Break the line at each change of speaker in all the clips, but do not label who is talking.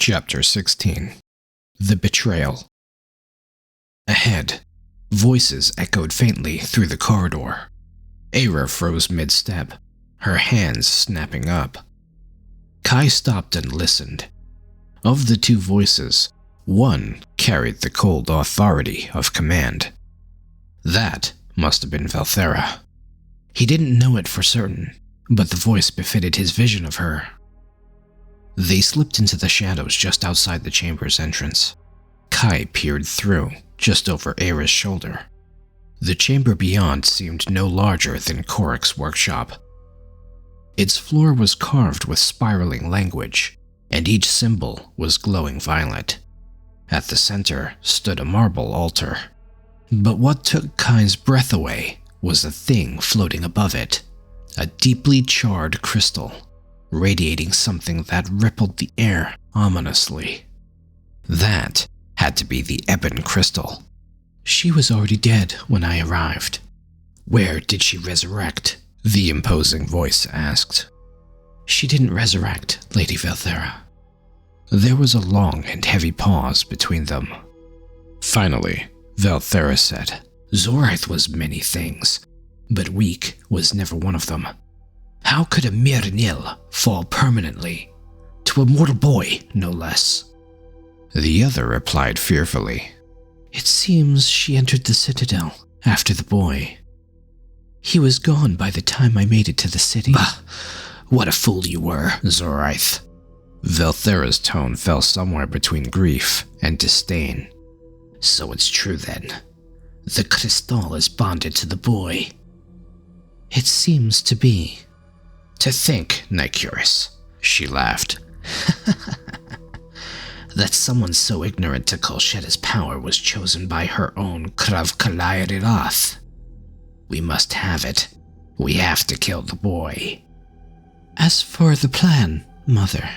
Chapter 16. The Betrayal. Ahead, voices echoed faintly through the corridor. Eira froze mid-step, her hands snapping up. Kai stopped and listened. Of the two voices, one carried the cold authority of command. That must have been Velthera. He didn't know it for certain, but the voice befitted his vision of her. They slipped into the shadows just outside the chamber's entrance. Kai peered through, just over Eira's shoulder. The chamber beyond seemed no larger than Korik's workshop. Its floor was carved with spiraling language, and each symbol was glowing violet. At the center stood a marble altar. But what took Kai's breath away was a thing floating above it, a deeply charred crystal, radiating something that rippled the air ominously. That had to be the Ebon Crystal. She was already dead when I arrived. Where did she resurrect? The imposing voice asked. She didn't resurrect, Lady Velthera. There was a long and heavy pause between them. Finally, Velthera said, Zorith was many things, but weak was never one of them. How could a Myr'ides fall permanently? To a mortal boy, no less. The other replied fearfully, It seems she entered the citadel after the boy. He was gone by the time I made it to the city. Bah, what a fool you were, Zorith. Velthera's tone fell somewhere between grief and disdain. So it's true then. The Kris'thal is bonded to the boy. It seems to be. To think, Nycurus, she laughed, that someone so ignorant to Kolshetta's power was chosen by her own Kravkalayarilath. We must have it. We have to kill the boy. As for the plan, Mother,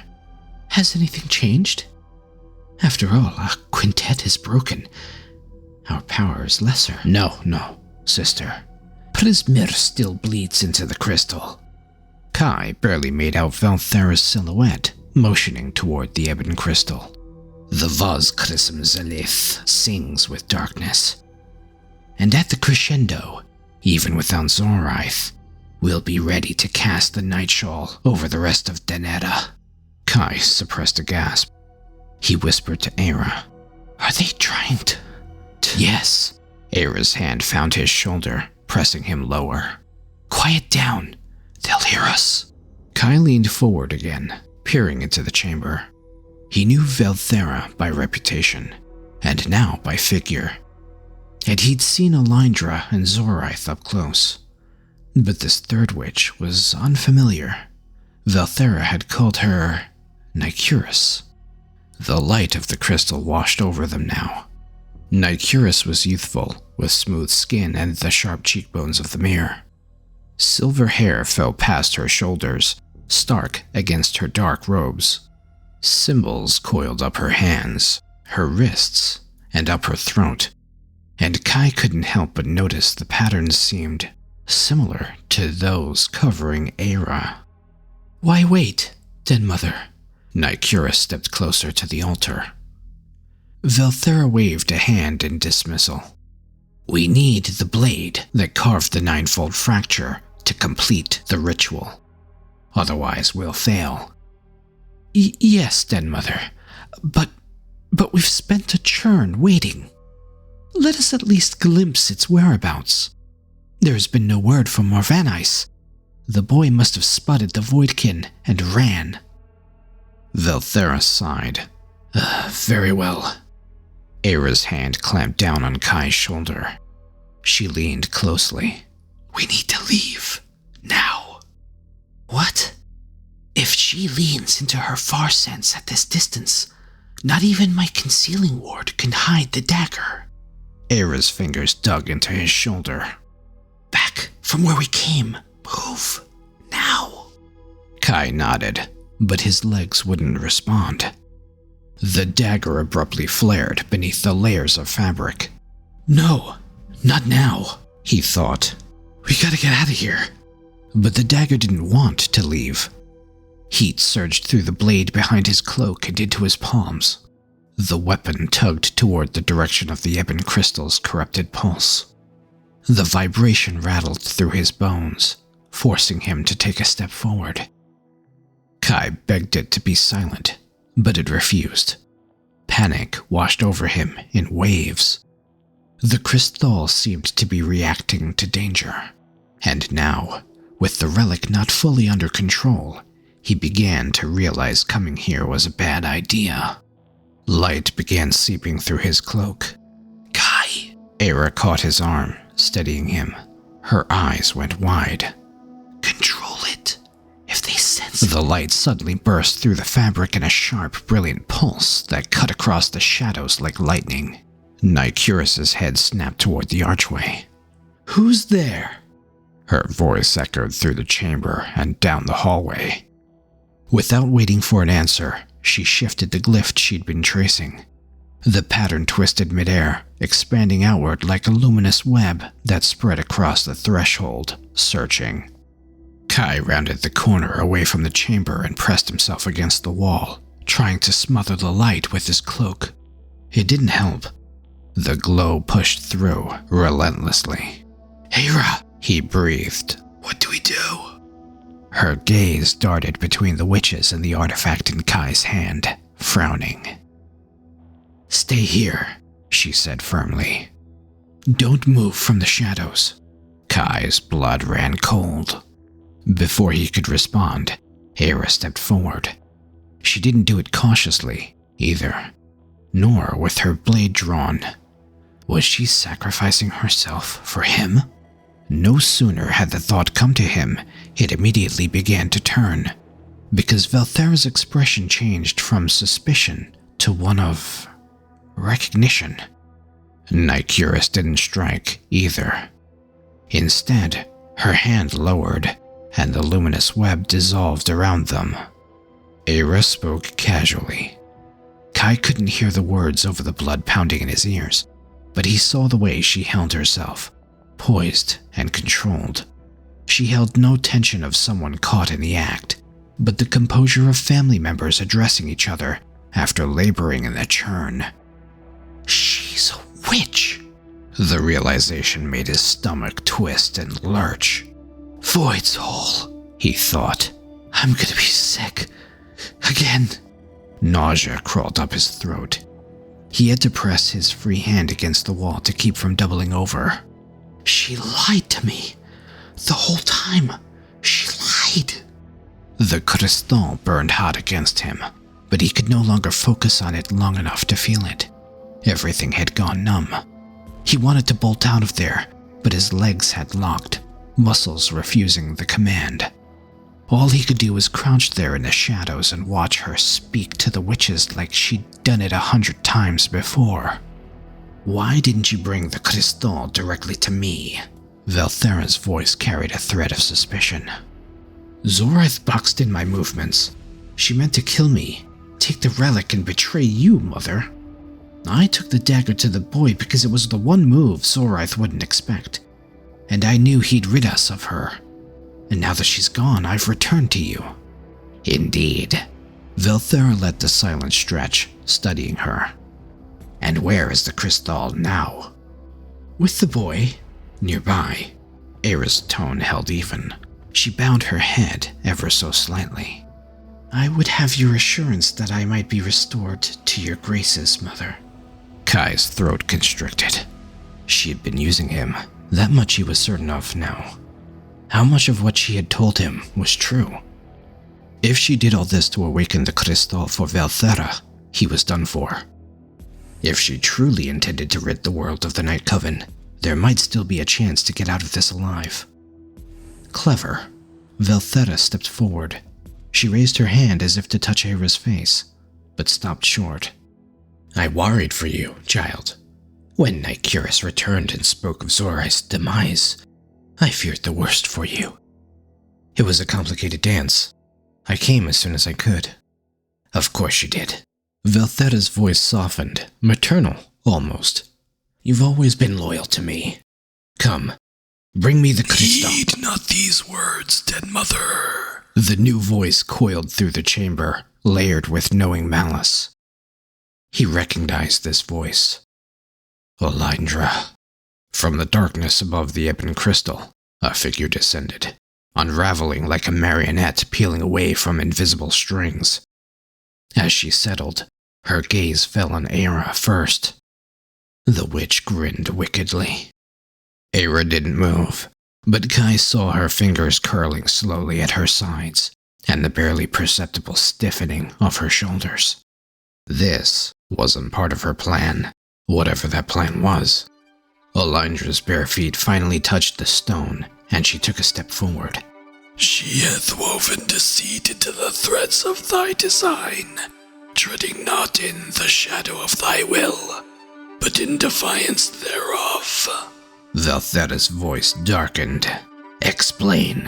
has anything changed? After all, our quintet is broken. Our power is lesser. No, sister. Prismir still bleeds into the crystal. Kai barely made out Velthera's silhouette, motioning toward the Ebon Crystal. The Vaz Chrism Zalith sings with darkness. And at the crescendo, even without Zorith, we'll be ready to cast the Nightshawl over the rest of Denera. Kai suppressed a gasp. He whispered to Eira, Are they trying to... Yes. Eira's hand found his shoulder, pressing him lower. Quiet down. They'll hear us. Kai leaned forward again, peering into the chamber. He knew Velthera by reputation, and now by figure. And he'd seen Alindra and Zorith up close. But this third witch was unfamiliar. Velthera had called her Nycurus. The light of the crystal washed over them now. Nycurus was youthful, with smooth skin and the sharp cheekbones of the mirror. Silver hair fell past her shoulders, stark against her dark robes. Symbols coiled up her hands, her wrists, and up her throat, and Kai couldn't help but notice the patterns seemed similar to those covering Eira. Why wait, Den Mother? Nycurus stepped closer to the altar. Velthera waved a hand in dismissal. We need the blade that carved the ninefold fracture to complete the ritual. Otherwise, we'll fail. Yes, Den Mother, but we've spent a churn waiting. Let us at least glimpse its whereabouts. There's been no word from Myr'ides. The boy must have spotted the Voidkin and ran. Velthera sighed. Very well. Eira's hand clamped down on Kai's shoulder. She leaned closely. We need to leave. Now. What? If she leans into her far sense at this distance, not even my concealing ward can hide the dagger. Eira's fingers dug into his shoulder. Back from where we came. Move. Now. Kai nodded, but his legs wouldn't respond. The dagger abruptly flared beneath the layers of fabric. No, not now, he thought. We gotta get out of here. But the dagger didn't want to leave. Heat surged through the blade behind his cloak and into his palms. The weapon tugged toward the direction of the Ebon Crystal's corrupted pulse. The vibration rattled through his bones, forcing him to take a step forward. Kai begged it to be silent, but it refused. Panic washed over him in waves. The Kris'thal seemed to be reacting to danger, and now, with the relic not fully under control, he began to realize coming here was a bad idea. Light began seeping through his cloak. "Kai!" Eira caught his arm, steadying him. Her eyes went wide. "Control it. If they sense..." The light suddenly burst through the fabric in a sharp, brilliant pulse that cut across the shadows like lightning. Nycurus's head snapped toward the archway. "Who's there?" Her voice echoed through the chamber and down the hallway. Without waiting for an answer, she shifted the glyph she'd been tracing. The pattern twisted midair, expanding outward like a luminous web that spread across the threshold, searching. Kai rounded the corner away from the chamber and pressed himself against the wall, trying to smother the light with his cloak. It didn't help. The glow pushed through relentlessly. "Eira!" he breathed. "What do we do?" Her gaze darted between the witches and the artifact in Kai's hand, frowning. "Stay here," she said firmly. "Don't move from the shadows." Kai's blood ran cold. Before he could respond, Eira stepped forward. She didn't do it cautiously, either, nor with her blade drawn. Was she sacrificing herself for him? No sooner had the thought come to him, it immediately began to turn, because Velthera's expression changed from suspicion to one of recognition. Nycurus didn't strike either. Instead, her hand lowered, and the luminous web dissolved around them. Eira spoke casually. Kai couldn't hear the words over the blood pounding in his ears, but he saw the way she held herself, poised and controlled. She held no tension of someone caught in the act, but the composure of family members addressing each other after laboring in the churn. She's a witch! The realization made his stomach twist and lurch. Void's hole, he thought. I'm gonna be sick. Again. Nausea crawled up his throat. He had to press his free hand against the wall to keep from doubling over. She lied to me. The whole time. She lied. The Kris'thal burned hot against him, but he could no longer focus on it long enough to feel it. Everything had gone numb. He wanted to bolt out of there, but his legs had locked, muscles refusing the command. All he could do was crouch there in the shadows and watch her speak to the witches like she'd done it 100 times before. Why didn't you bring the Kris'thal directly to me? Velthera's voice carried a thread of suspicion. Zorath boxed in my movements. She meant to kill me, take the relic and betray you, Mother. I took the dagger to the boy because it was the one move Zorath wouldn't expect, and I knew he'd rid us of her. And now that she's gone, I've returned to you. Indeed. Velthera let the silence stretch, studying her. And where is the Kris'thal now? With the boy, nearby. Eira's tone held even. She bowed her head ever so slightly. I would have your assurance that I might be restored to your graces, Mother. Kai's throat constricted. She had been using him. That much he was certain of now. How much of what she had told him was true? If she did all this to awaken the Kris'thal for Velthera, he was done for. If she truly intended to rid the world of the Night Coven, there might still be a chance to get out of this alive. Clever. Velthera stepped forward. She raised her hand as if to touch Eira's face, but stopped short. I worried for you, child. When Nycurus returned and spoke of Zoraith's demise, I feared the worst for you. It was a complicated dance. I came as soon as I could. Of course you did. Velthera's voice softened, maternal, almost. You've always been loyal to me. Come, bring me the Kris'thal.
Heed not these words, dead mother.
The new voice coiled through the chamber, layered with knowing malice. He recognized this voice. Olindra. From the darkness above the Ebon Crystal, a figure descended, unraveling like a marionette peeling away from invisible strings. As she settled, her gaze fell on Eira first. The witch grinned wickedly. Eira didn't move, but Kai saw her fingers curling slowly at her sides, and the barely perceptible stiffening of her shoulders. This wasn't part of her plan, whatever that plan was. Olindra's bare feet finally touched the stone, and she took a step forward.
She hath woven deceit into the threads of thy design, treading not in the shadow of thy will, but in defiance thereof.
Velthera's voice darkened. Explain.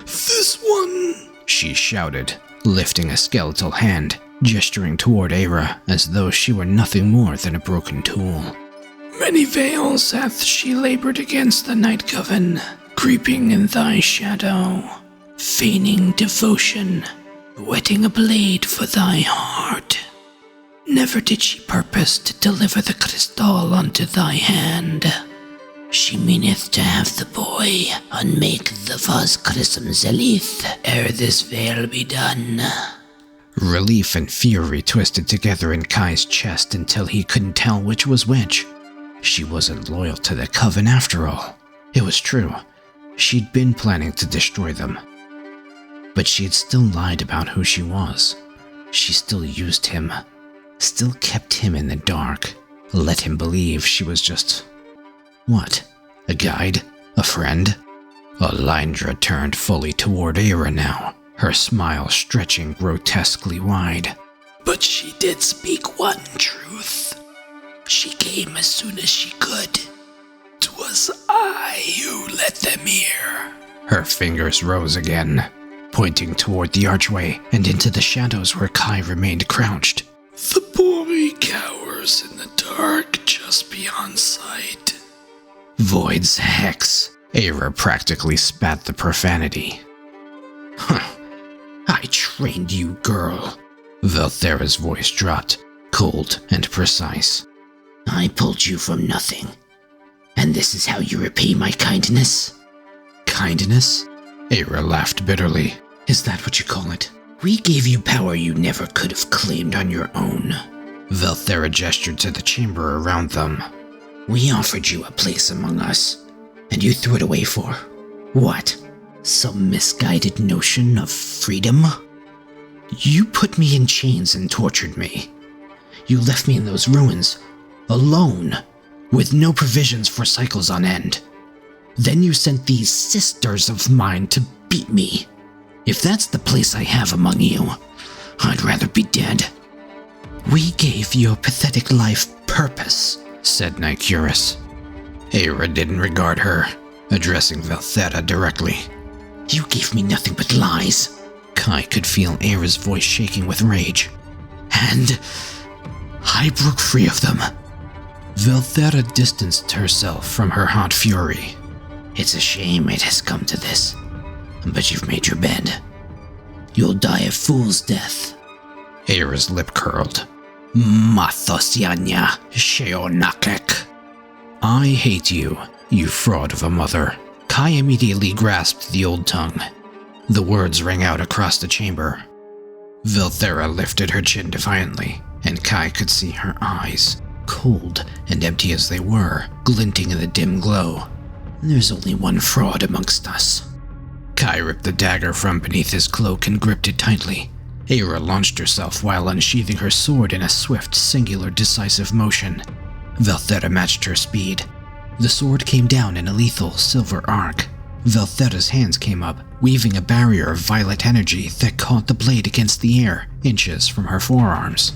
This one,
she shouted, lifting a skeletal hand, gesturing toward Eira as though she were nothing more than a broken tool.
Many veils hath she labored against the Night Coven, creeping in thy shadow, feigning devotion, whetting a blade for thy heart. Never did she purpose to deliver the Kris'thal unto thy hand. She meaneth to have the boy unmake the Vaz Chrism Zelith ere this veil be done.
Relief and fury twisted together in Kai's chest until he couldn't tell which was which. She wasn't loyal to the Coven after all. It was true. She'd been planning to destroy them. But she had still lied about who she was. She still used him. Still kept him in the dark. Let him believe she was just... what? A guide? A friend? Olindra turned fully toward Eira now, her smile stretching grotesquely wide.
But she did speak one truth. She came as soon as she could. 'Twas I who let them here.
Her fingers rose again, pointing toward the archway and into the shadows where Kai remained crouched.
The boy cowers in the dark just beyond sight.
Void's hex. Eira practically spat the profanity. Huh. I trained you, girl. Velthera's voice dropped, cold and precise.
I pulled you from nothing. And this is how you repay my kindness?
Kindness? Eira laughed bitterly. Is that what you call it?
We gave you power you never could have claimed on your own.
Velthera gestured to the chamber around them.
We offered you a place among us, and you threw it away for what? Some misguided notion of freedom? You put me in chains and tortured me. You left me in those ruins, alone, with no provisions for cycles on end. Then you sent these sisters of mine to beat me. If that's the place I have among you, I'd rather be dead. We gave your pathetic life purpose, said Nycurus.
Eira didn't regard her, addressing Velthera directly.
You gave me nothing but lies.
Kai could feel Eira's voice shaking with rage.
And I broke free of them.
Velthera distanced herself from her hot fury.
It's a shame it has come to this, but you've made your bed. You'll die a fool's death.
Eira's lip curled.
Mathosianya Sheonakek.
I hate you, you fraud of a mother. Kai immediately grasped the old tongue. The words rang out across the chamber. Velthera lifted her chin defiantly, and Kai could see her eyes, cold and empty as they were, glinting in the dim glow.
There's only one fraud amongst us.
Kai ripped the dagger from beneath his cloak and gripped it tightly. Eira launched herself while unsheathing her sword in a swift, singular, decisive motion. Velthera matched her speed. The sword came down in a lethal silver arc. Velthera's hands came up, weaving a barrier of violet energy that caught the blade against the air, inches from her forearms.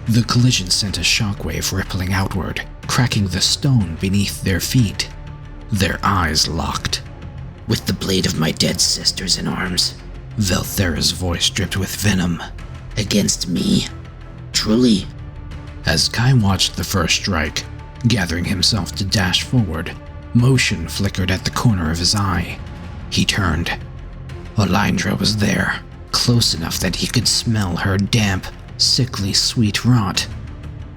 The collision sent a shockwave rippling outward, cracking the stone beneath their feet. Their eyes locked.
With the blade of my dead sisters in arms,
Velthera's voice dripped with venom.
Against me? Truly?
As Kai watched the first strike, gathering himself to dash forward, motion flickered at the corner of his eye. He turned.
Alindra was there, close enough that he could smell her damp, sickly sweet rot.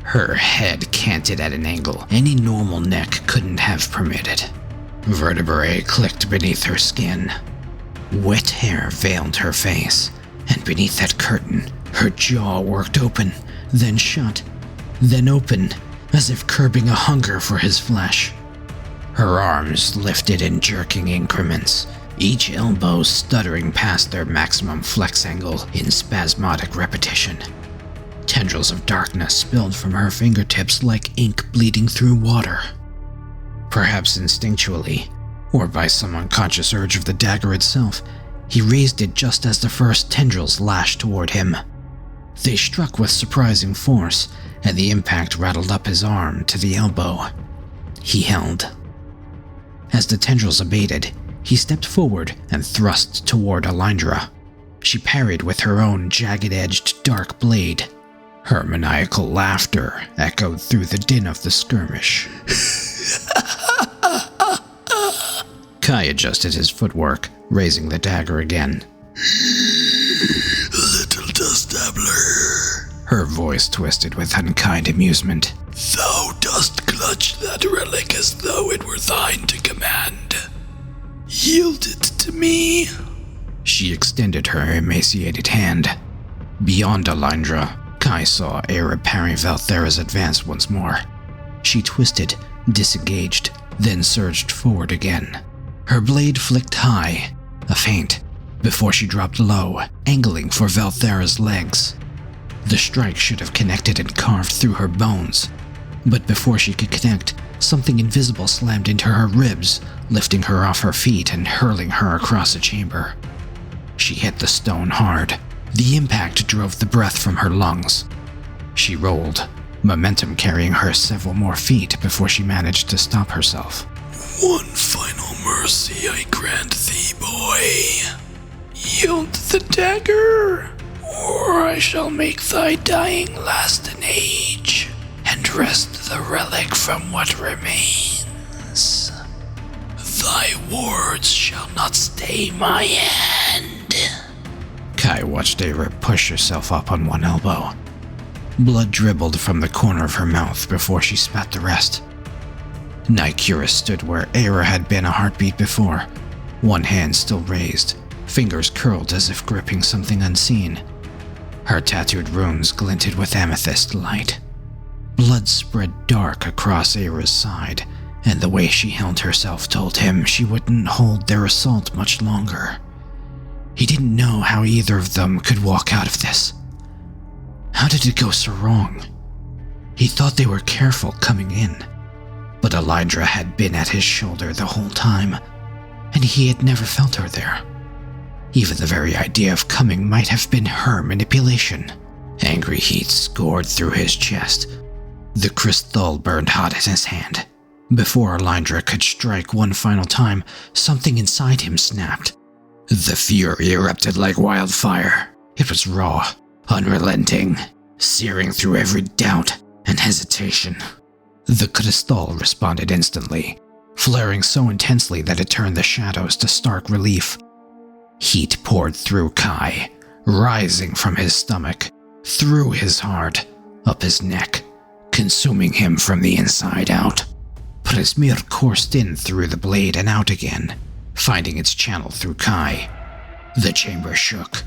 Her head canted at an angle any normal neck couldn't have permitted. Vertebrae clicked beneath her skin. Wet hair veiled her face, and beneath that curtain, her jaw worked open, then shut, then open, as if curbing a hunger for his flesh. Her arms lifted in jerking increments, each elbow stuttering past their maximum flex angle in spasmodic repetition. Tendrils of darkness spilled from her fingertips like ink bleeding through water. Perhaps instinctually, or by some unconscious urge of the dagger itself, he raised it just as the first tendrils lashed toward him. They struck with surprising force, and the impact rattled up his arm to the elbow. He held. As the tendrils abated, he stepped forward and thrust toward Alindra. She parried with her own jagged-edged dark blade. Her maniacal laughter echoed through the din of the skirmish. Kai adjusted his footwork, raising the dagger again.
Little dust dabbler.
Her voice twisted with unkind amusement.
Thou dost clutch that relic as though it were thine to command. Yield it to me.
She extended her emaciated hand. Beyond Alindra, Kai saw Eira parry Valthera's advance once more. She twisted, disengaged, then surged forward again. Her blade flicked high, a feint, before she dropped low, angling for Valthera's legs. The strike should have connected and carved through her bones, but before she could connect, something invisible slammed into her ribs, lifting her off her feet and hurling her across a chamber. She hit the stone hard. The impact drove the breath from her lungs. She rolled, momentum carrying her several more feet before she managed to stop herself.
One final mercy I grant thee, boy. Yield the dagger, or I shall make thy dying last an age, and wrest the relic from what remains. Thy words shall not stay my hand.
Kai watched Eira push herself up on one elbow. Blood dribbled from the corner of her mouth before she spat the rest. Nykura stood where Eira had been a heartbeat before, one hand still raised, fingers curled as if gripping something unseen. Her tattooed runes glinted with amethyst light. Blood spread dark across Eira's side, and the way she held herself told him she wouldn't hold their assault much longer. He didn't know how either of them could walk out of this. How did it go so wrong? He thought they were careful coming in, but Alindra had been at his shoulder the whole time, and he had never felt her there. Even the very idea of coming might have been her manipulation. Angry heat scored through his chest. The Kris'thal burned hot in his hand. Before Alindra could strike one final time, something inside him snapped. The fury erupted like wildfire. It was raw, unrelenting, searing through every doubt and hesitation. The Kris'thal responded instantly, flaring so intensely that it turned the shadows to stark relief. Heat poured through Kai, rising from his stomach, through his heart, up his neck, consuming him from the inside out. Prismir coursed in through the blade and out again, finding its channel through Kai. The chamber shook.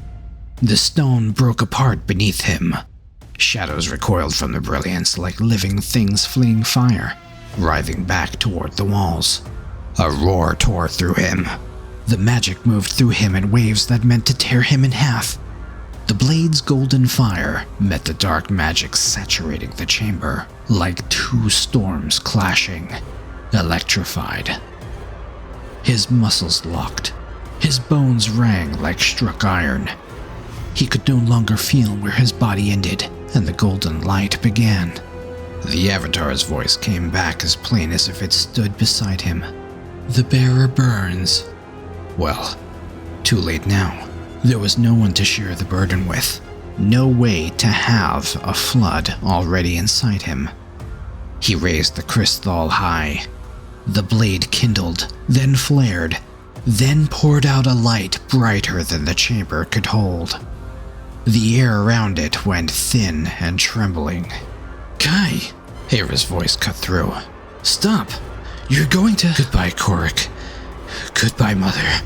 The stone broke apart beneath him. Shadows recoiled from the brilliance like living things fleeing fire, writhing back toward the walls. A roar tore through him. The magic moved through him in waves that meant to tear him in half. The blade's golden fire met the dark magic saturating the chamber, like two storms clashing, electrified. His muscles locked. His bones rang like struck iron. He could no longer feel where his body ended and the golden light began. The Avatar's voice came back as plain as if it stood beside him. The bearer burns. Well, too late now. There was no one to share the burden with. No way to have a flood already inside him. He raised the Kris'thal high. The blade kindled, then flared,
then poured out a light brighter than the chamber could hold. The air around it went thin and trembling. "Kai!" Eira's voice cut through. "Stop! You're going to—" "Goodbye, Korik. Goodbye, Mother.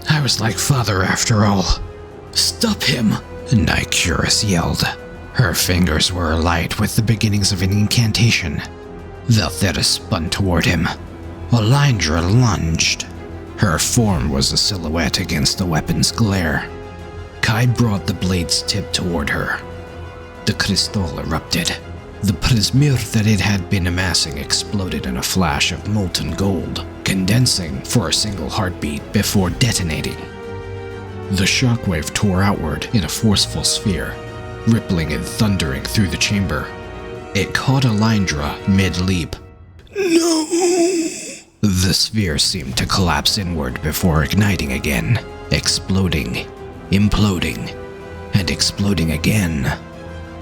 I was like father after all." "Stop him!" Nycurus yelled. Her fingers were alight with the beginnings of an incantation. Velthera spun toward him. Alindra lunged. Her form was a silhouette against the weapon's glare. Kai brought the blade's tip toward her. The Kris'thal erupted. The prismir that it had been amassing exploded in a flash of molten gold, condensing for a single heartbeat before detonating. The shockwave tore outward in a forceful sphere, rippling and thundering through the chamber. It caught Alindra mid-leap.
No!
The sphere seemed to collapse inward before igniting again, exploding, imploding, and exploding again.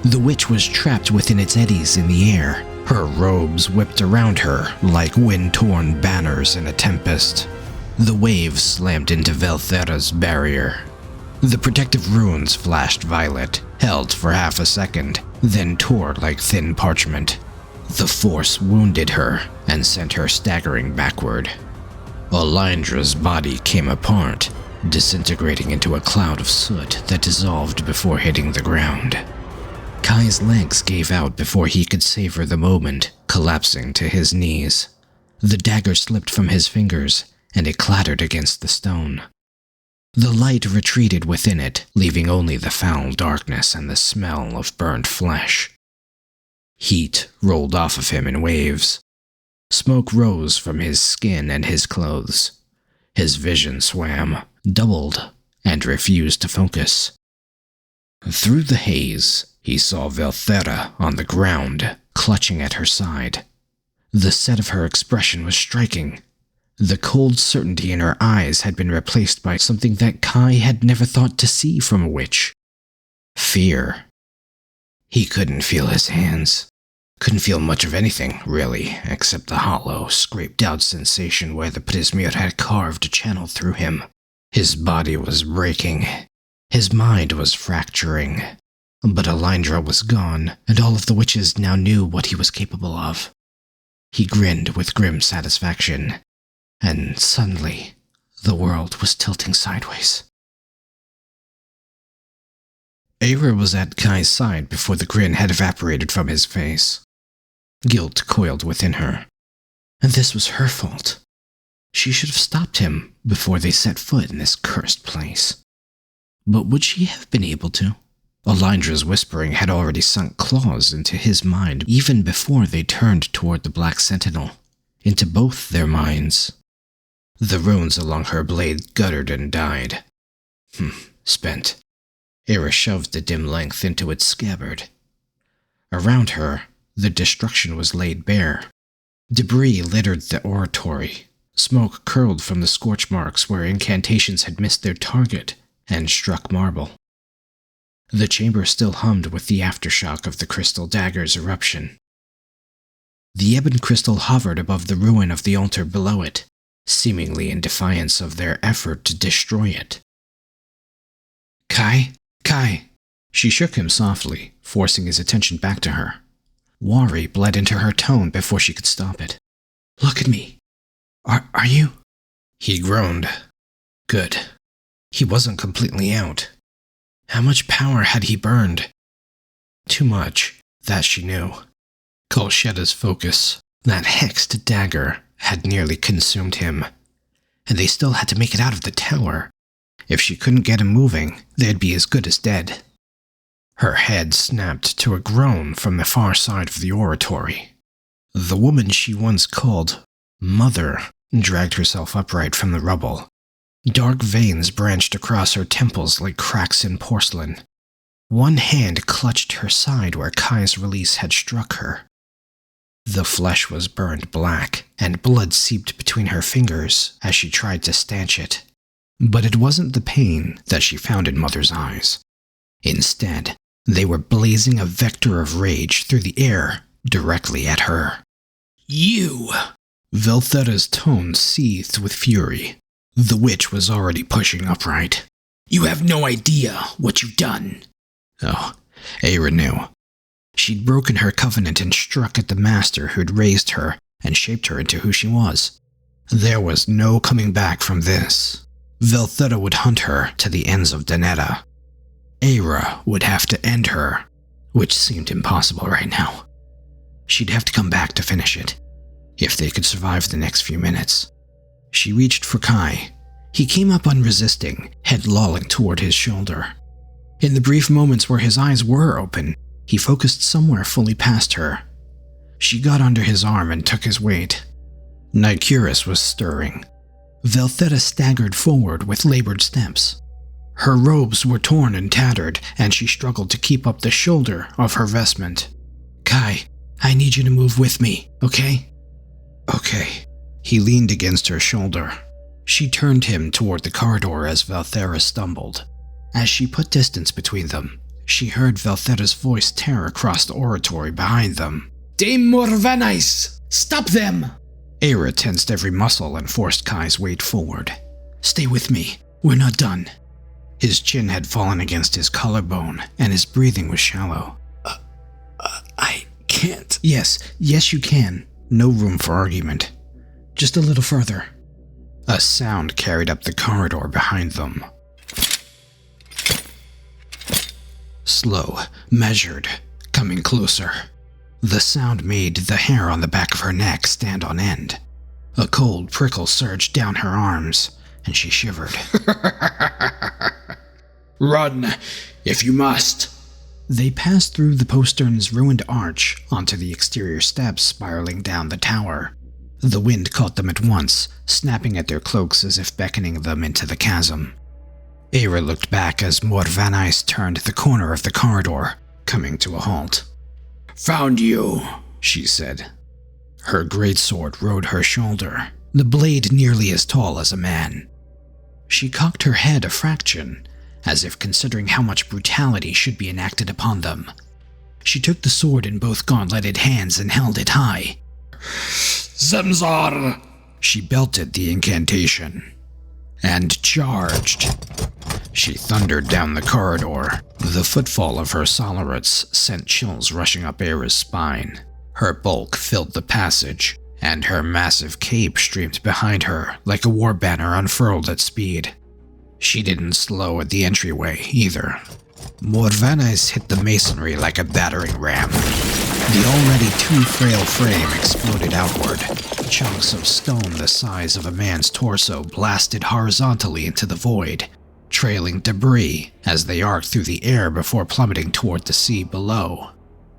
The witch was trapped within its eddies in the air. Her robes whipped around her like wind-torn banners in a tempest. The waves slammed into Velthera's barrier. The protective runes flashed violet, held for half a second, then tore like thin parchment. The force wounded her and sent her staggering backward. Alindra's body came apart, disintegrating into a cloud of soot that dissolved before hitting the ground. Kai's legs gave out before he could savor the moment, collapsing to his knees. The dagger slipped from his fingers, and it clattered against the stone. The light retreated within it, leaving only the foul darkness and the smell of burnt flesh. Heat rolled off of him in waves. Smoke rose from his skin and his clothes. His vision swam, doubled, and refused to focus. Through the haze, he saw Velthera on the ground, clutching at her side. The set of her expression was striking. The cold certainty in her eyes had been replaced by something that Kai had never thought to see from a witch. Fear. He couldn't feel his hands. Couldn't feel much of anything, really, except the hollow, scraped-out sensation where the prismir had carved a channel through him. His body was breaking. His mind was fracturing. But Alindra was gone, and all of the witches now knew what he was capable of. He grinned with grim satisfaction, and suddenly, the world was tilting sideways. Eira was at Kai's side before the grin had evaporated from his face. Guilt coiled within her. And this was her fault. She should have stopped him before they set foot in this cursed place. But would she have been able to? Alindra's whispering had already sunk claws into his mind even before they turned toward the Black Sentinel, into both their minds. The runes along her blade guttered and died. Spent. Eira shoved the dim length into its scabbard. Around her, the destruction was laid bare. Debris littered the oratory. Smoke curled from the scorch marks where incantations had missed their target and struck marble. The chamber still hummed with the aftershock of the crystal dagger's eruption. The Ebon Crystal hovered above the ruin of the altar below it, seemingly in defiance of their effort to destroy it. Kai? Kai! She shook him softly, forcing his attention back to her. Worry bled into her tone before she could stop it. Look at me. Are you? He groaned. Good. He wasn't completely out. How much power had he burned? Too much, that she knew. Kolsheda's focus, that hexed dagger, had nearly consumed him. And they still had to make it out of the tower. If she couldn't get him moving, they'd be as good as dead. Her head snapped to a groan from the far side of the oratory. The woman she once called Mother dragged herself upright from the rubble. Dark veins branched across her temples like cracks in porcelain. One hand clutched her side where Kai's release had struck her. The flesh was burned black, and blood seeped between her fingers as she tried to stanch it. But it wasn't the pain that she found in Mother's eyes. Instead, they were blazing a vector of rage through the air directly at her. You! Velthera's tone seethed with fury. The witch was already pushing upright.
You have no idea what you've done.
Oh, Eira knew. She'd broken her covenant and struck at the master who'd raised her and shaped her into who she was. There was no coming back from this. Veltheta would hunt her to the ends of Danetta. Eira would have to end her, which seemed impossible right now. She'd have to come back to finish it, if they could survive the next few minutes. She reached for Kai. He came up unresisting, head lolling toward his shoulder. In the brief moments where his eyes were open, he focused somewhere fully past her. She got under his arm and took his weight. Nycurus was stirring. Veltheta staggered forward with labored steps. Her robes were torn and tattered, and she struggled to keep up the shoulder of her vestment.
Kai, I need you to move with me, okay?
Okay. He leaned against her shoulder. She turned him toward the corridor as Velthera stumbled. As she put distance between them, she heard Veltheta's voice tear across the oratory behind them.
Dame Myr'ides, stop them!
Eira tensed every muscle and forced Kai's weight forward.
Stay with me, we're not done.
His chin had fallen against his collarbone, and his breathing was shallow.
I can't.
Yes, you can. No room for argument. Just a little further. A sound carried up the corridor behind them. Slow, measured, coming closer. The sound made the hair on the back of her neck stand on end. A cold prickle surged down her arms, and she shivered.
Run, if you must.
They passed through the postern's ruined arch onto the exterior steps spiraling down the tower. The wind caught them at once, snapping at their cloaks as if beckoning them into the chasm. Eira looked back as Myr'ides turned the corner of the corridor, coming to a halt.
Found you,
she said. Her greatsword rode her shoulder, the blade nearly as tall as a man. She cocked her head a fraction, as if considering how much brutality should be enacted upon them. She took the sword in both gauntleted hands and held it high.
Zemzar!
She belted the incantation and charged. She thundered down the corridor. The footfall of her Solarates sent chills rushing up Eira's spine. Her bulk filled the passage, and her massive cape streamed behind her like a war banner unfurled at speed. She didn't slow at the entryway either. Myr'ides hit the masonry like a battering ram. The already too frail frame exploded outward. Chunks of stone the size of a man's torso blasted horizontally into the void, trailing debris as they arced through the air before plummeting toward the sea below.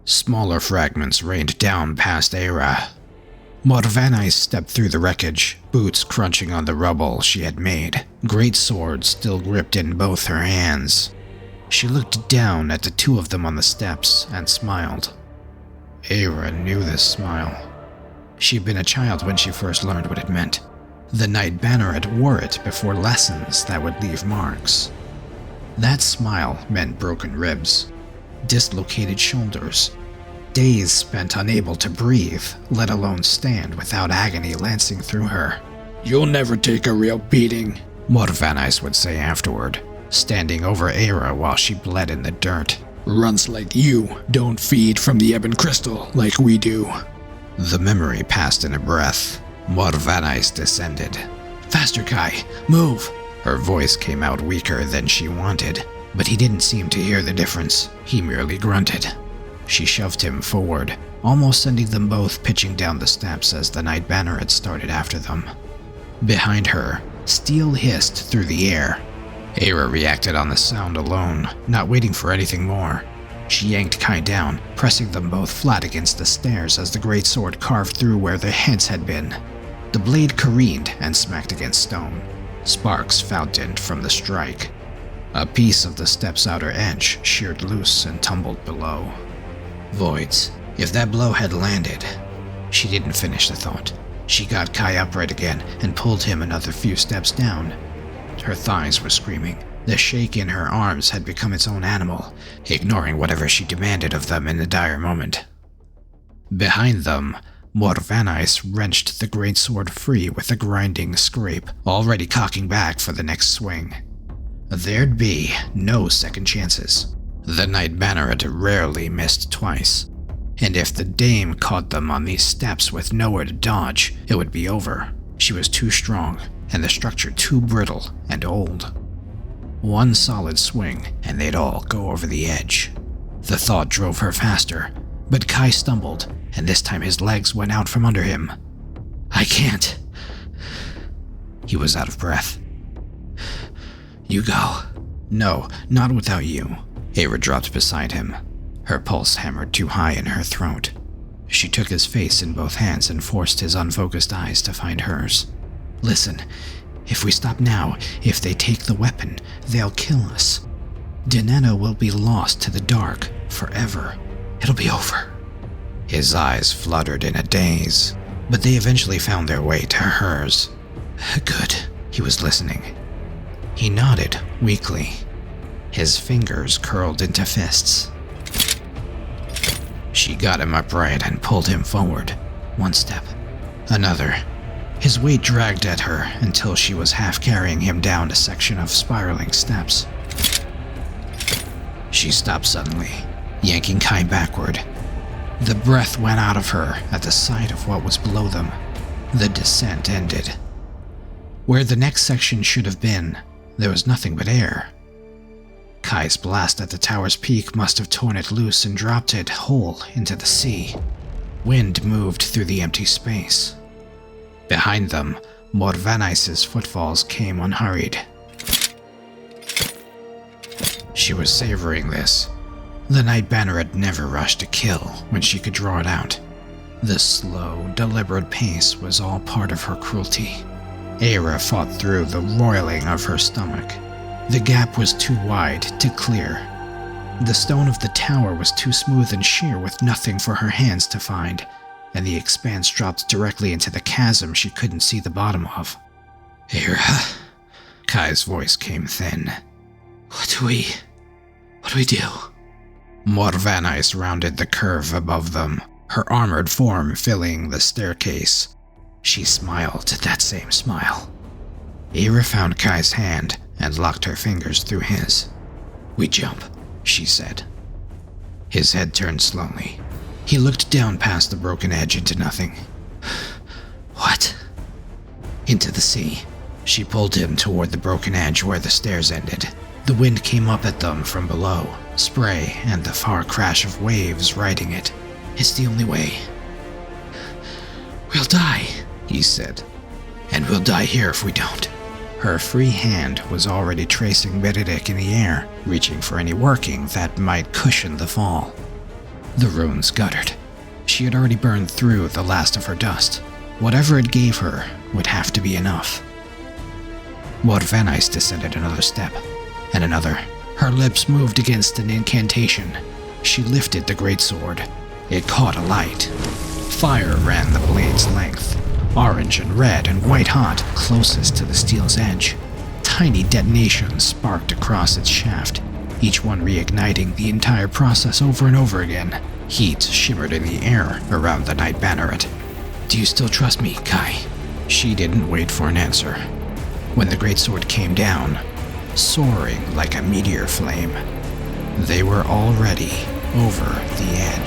Smaller fragments rained down past Eira. Myr'ides stepped through the wreckage, boots crunching on the rubble she had made, great sword still gripped in both her hands. She looked down at the two of them on the steps and smiled. Eira knew this smile. She'd been a child when she first learned what it meant. The Knight Banneret wore it before lessons that would leave marks. That smile meant broken ribs, dislocated shoulders, days spent unable to breathe, let alone stand without agony lancing through her.
You'll never take a real beating,
Myr'ides would say afterward, standing over Eira while she bled in the dirt.
Runts like you don't feed from the Ebon Crystal like we do.
The memory passed in a breath. Myr'ides descended.
Faster, Kai, move!
Her voice came out weaker than she wanted, but he didn't seem to hear the difference. He merely grunted. She shoved him forward, almost sending them both pitching down the steps as the Knight Banneret started after them. Behind her, steel hissed through the air. Eira reacted on the sound alone, not waiting for anything more. She yanked Kai down, pressing them both flat against the stairs as the greatsword carved through where their heads had been. The blade careened and smacked against stone. Sparks fountained from the strike. A piece of the step's outer edge sheared loose and tumbled below. Voids. If that blow had landed... She didn't finish the thought. She got Kai upright again and pulled him another few steps down. Her thighs were screaming. The shake in her arms had become its own animal, ignoring whatever she demanded of them in the dire moment. Behind them, Myr'ides wrenched the greatsword free with a grinding scrape, already cocking back for the next swing. There'd be no second chances. The Knight Banneret rarely missed twice, and if the dame caught them on these steps with nowhere to dodge, it would be over. She was too strong, and the structure too brittle and old. One solid swing, and they'd all go over the edge. The thought drove her faster, but Kai stumbled, and this time his legs went out from under him. "I can't." He was out of breath. "You go." "No, not without you." Eira dropped beside him. Her pulse hammered too high in her throat. She took his face in both hands and forced his unfocused eyes to find hers. "Listen, if we stop now, if they take the weapon, they'll kill us. Dynana will be lost to the dark forever. It'll be over." His eyes fluttered in a daze, but they eventually found their way to hers. "Good." He was listening. He nodded weakly. His fingers curled into fists. She got him upright and pulled him forward. One step, another. His weight dragged at her until she was half carrying him down a section of spiraling steps. She stopped suddenly, yanking Kai backward. The breath went out of her at the sight of what was below them. The descent ended. Where the next section should have been, there was nothing but air. Kai's blast at the tower's peak must have torn it loose and dropped it whole into the sea. Wind moved through the empty space. Behind them, Myr'ides' footfalls came unhurried. She was savoring this. The Knight Banneret never rushed to kill when she could draw it out. The slow, deliberate pace was all part of her cruelty. Eira fought through the roiling of her stomach. The gap was too wide to clear. The stone of the tower was too smooth and sheer with nothing for her hands to find, and the expanse dropped directly into the chasm she couldn't see the bottom of. "Eira," Kai's voice came thin. What do we do?" Myr'ides rounded the curve above them, her armored form filling the staircase. She smiled that same smile. Eira found Kai's hand and locked her fingers through his. "We jump," she said. His head turned slowly. He looked down past the broken edge into nothing. "What?" "Into the sea." She pulled him toward the broken edge where the stairs ended. The wind came up at them from below, spray and the far crash of waves riding it. "It's the only way." "We'll die," he said. "And we'll die here if we don't." Her free hand was already tracing Myr'ides in the air, reaching for any working that might cushion the fall. The runes guttered. She had already burned through the last of her dust. Whatever it gave her would have to be enough. Myr'ides descended another step, and another. Her lips moved against an incantation. She lifted the greatsword. It caught alight. Fire ran the blade's length, orange and red and white hot closest to the steel's edge. Tiny detonations sparked across its shaft, each one reigniting the entire process over and over again. Heat shimmered in the air around the Knight Banneret. "Do you still trust me, Kai?" She didn't wait for an answer. When the greatsword came down, soaring like a meteor flame, they were already over the edge.